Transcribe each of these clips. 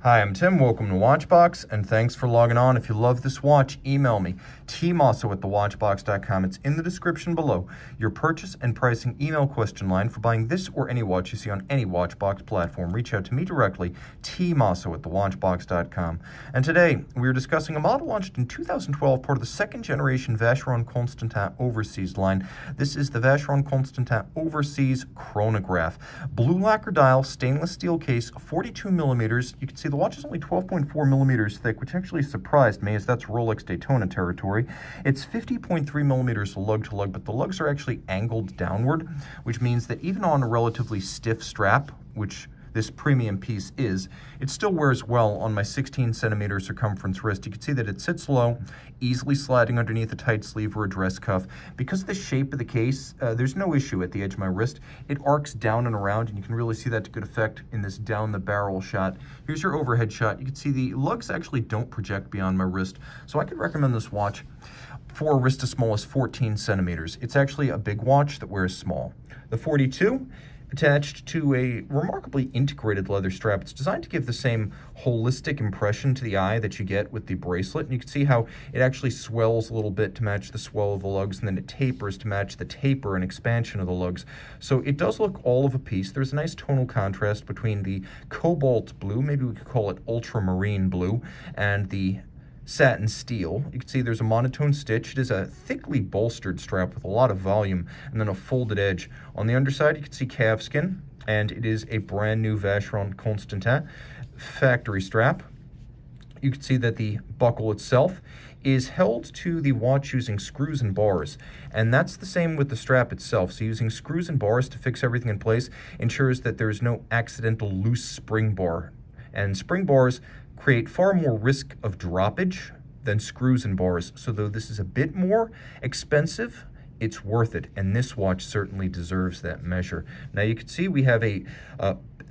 Hi, I'm Tim. Welcome to Watchbox, and thanks for logging on. If you love this watch, email me, tmosso@thewatchbox.com. It's in the description below. Your purchase and pricing email question line for buying this or any watch you see on any Watchbox platform. Reach out to me directly, tmosso@thewatchbox.com. And today, we're discussing a model launched in 2012, part of the second generation Vacheron Constantin Overseas line. This is the Vacheron Constantin Overseas Chronograph. Blue lacquer dial, stainless steel case, 42 millimeters. You can see the watch is only 12.4 millimeters thick, which actually surprised me, as that's Rolex Daytona territory. It's 50.3 millimeters lug-to-lug, but the lugs are actually angled downward, which means that even on a relatively stiff strap, which this premium piece is, it still wears well on my 16 centimeter circumference wrist. You can see that it sits low, easily sliding underneath a tight sleeve or a dress cuff. Because of the shape of the case, there's no issue at the edge of my wrist. It arcs down and around, and you can really see that to good effect in this down the barrel shot. Here's your overhead shot. You can see the lugs actually don't project beyond my wrist, so I could recommend this watch for a wrist as small as 14 centimeters. It's actually a big watch that wears small. The 42, attached to a remarkably integrated leather strap. It's designed to give the same holistic impression to the eye that you get with the bracelet. And you can see how it actually swells a little bit to match the swell of the lugs, and then it tapers to match the taper and expansion of the lugs. So it does look all of a piece. There's a nice tonal contrast between the cobalt blue, maybe we could call it ultramarine blue, and the satin steel. You can see there's a monotone stitch. It is a thickly bolstered strap with a lot of volume and then a folded edge. On the underside, you can see calfskin, and it is a brand new Vacheron Constantin factory strap. You can see that the buckle itself is held to the watch using screws and bars, and that's the same with the strap itself. So using screws and bars to fix everything in place ensures that there's no accidental loose spring bar, and spring bars create far more risk of droppage than screws and bars. So though this is a bit more expensive, it's worth it, and this watch certainly deserves that measure. Now you can see we have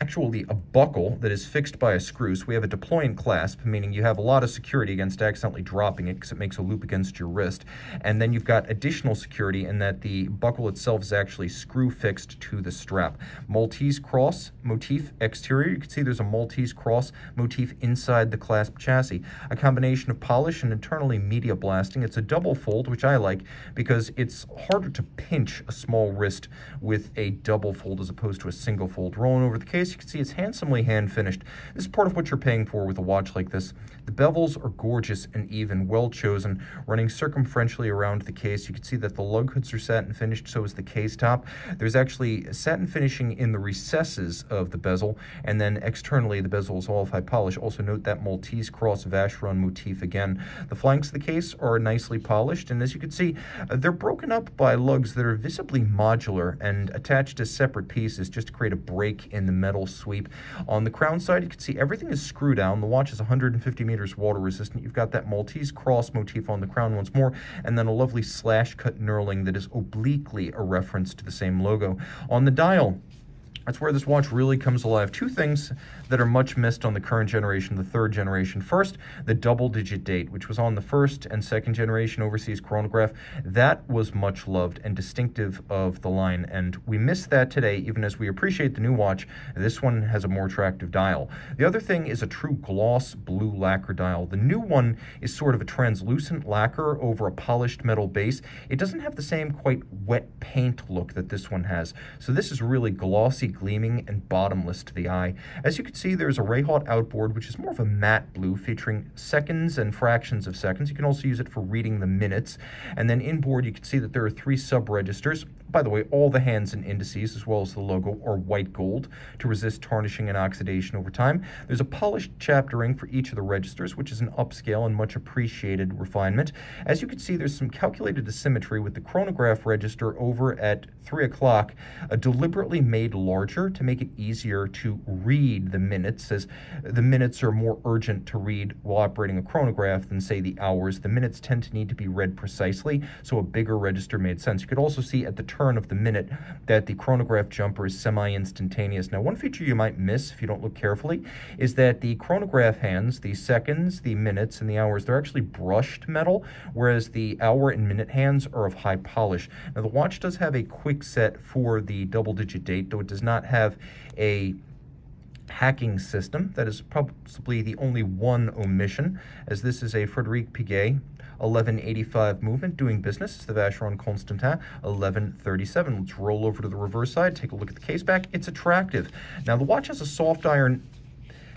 actually a buckle that is fixed by a screw. So we have a deployant clasp, meaning you have a lot of security against accidentally dropping it because it makes a loop against your wrist. And then you've got additional security in that the buckle itself is actually screw fixed to the strap. Maltese cross motif exterior. You can see there's a Maltese cross motif inside the clasp chassis. A combination of polish and internally media blasting. It's a double fold, which I like because it's harder to pinch a small wrist with a double fold as opposed to a single fold. Rolling over the case, you can see it's handsomely hand finished. This is part of what you're paying for with a watch like this. The bevels are gorgeous and even, well chosen, running circumferentially around the case. You can see that the lug hoods are satin finished, so is the case top. There's actually satin finishing in the recesses of the bezel, and then externally the bezel is all of high polish. Also note that Maltese cross Vacheron motif again. The flanks of the case are nicely polished, and as you can see, they're broken up by lugs that are visibly modular and attached as separate pieces just to create a break in the metal sweep. On the crown side, you can see everything is screw down. The watch is 150 meters water resistant. You've got that Maltese cross motif on the crown once more, and then a lovely slash cut knurling that is obliquely a reference to the same logo. On the dial, that's where this watch really comes alive. Two things that are much missed on the current generation, the third generation. First, the double-digit date, which was on the first and second generation Overseas Chronograph. That was much loved and distinctive of the line, and we miss that today, even as we appreciate the new watch. This one has a more attractive dial. The other thing is a true gloss blue lacquer dial. The new one is sort of a translucent lacquer over a polished metal base. It doesn't have the same quite wet paint look that this one has. So this is really glossy, gleaming, and bottomless to the eye. As you can see, there's a Ray-Hawt outboard, which is more of a matte blue featuring seconds and fractions of seconds. You can also use it for reading the minutes. And then inboard, you can see that there are 3 sub-registers. By the way, all the hands and indices, as well as the logo, are white gold to resist tarnishing and oxidation over time. There's a polished chapter ring for each of the registers, which is an upscale and much appreciated refinement. As you can see, there's some calculated asymmetry with the chronograph register over at 3 o'clock, deliberately made larger to make it easier to read the minutes, as the minutes are more urgent to read while operating a chronograph than, say, the hours. The minutes tend to need to be read precisely, so a bigger register made sense. You could also see at the turn of the minute that the chronograph jumper is semi-instantaneous. Now, one feature you might miss if you don't look carefully is that the chronograph hands, the seconds, the minutes, and the hours, they're actually brushed metal, whereas the hour and minute hands are of high polish. Now, the watch does have a quick set for the double-digit date, though it does not have a hacking system. That is possibly the only one omission, as this is a Frédéric Piguet 1185 movement doing business. It's the Vacheron Constantin 1137. Let's roll over to the reverse side, take a look at the case back. It's attractive. Now, the watch has a soft iron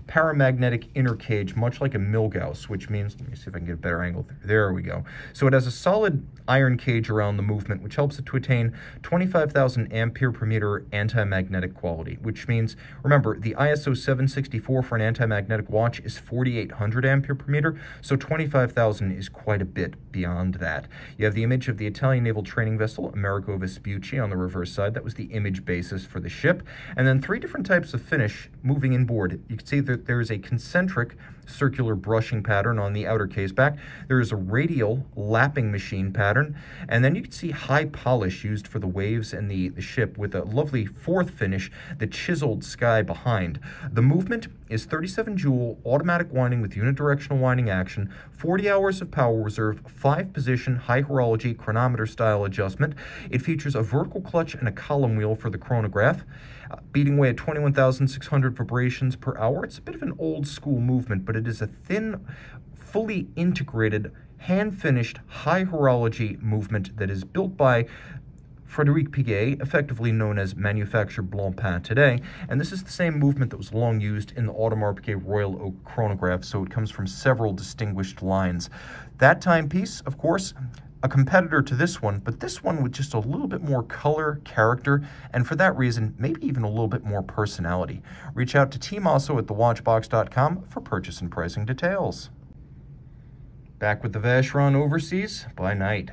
paramagnetic inner cage, much like a Milgauss, which means, let me see if I can get a better angle. There we go. So it has a solid iron cage around the movement, which helps it to attain 25,000 ampere per meter anti-magnetic quality, which means, remember, the ISO 764 for an anti-magnetic watch is 4,800 ampere per meter, so 25,000 is quite a bit beyond that. You have the image of the Italian naval training vessel, Amerigo Vespucci, on the reverse side. That was the image basis for the ship. And then 3 different types of finish moving inboard. You can see that there is a concentric circular brushing pattern on the outer case back. There is a radial lapping machine pattern, and then you can see high polish used for the waves and the ship, with a lovely 4th finish, the chiseled sky behind. The movement is 37 joule automatic winding with unidirectional winding action, 40 hours of power reserve, 5-position high horology chronometer style adjustment. It features a vertical clutch and a column wheel for the chronograph, beating away at 21,600 vibrations per hour. It's a bit of an old school movement, but it is a thin, fully integrated, hand-finished, high horology movement that is built by Frédéric Piguet, effectively known as Manufacture Blancpain today, and this is the same movement that was long used in the Audemars Piguet Royal Oak chronograph, so it comes from several distinguished lines. That timepiece, of course, a competitor to this one, but this one with just a little bit more color, character, and for that reason, maybe even a little bit more personality. Reach out to tmosso at thewatchbox.com for purchase and pricing details. Back with the Vacheron Overseas by night.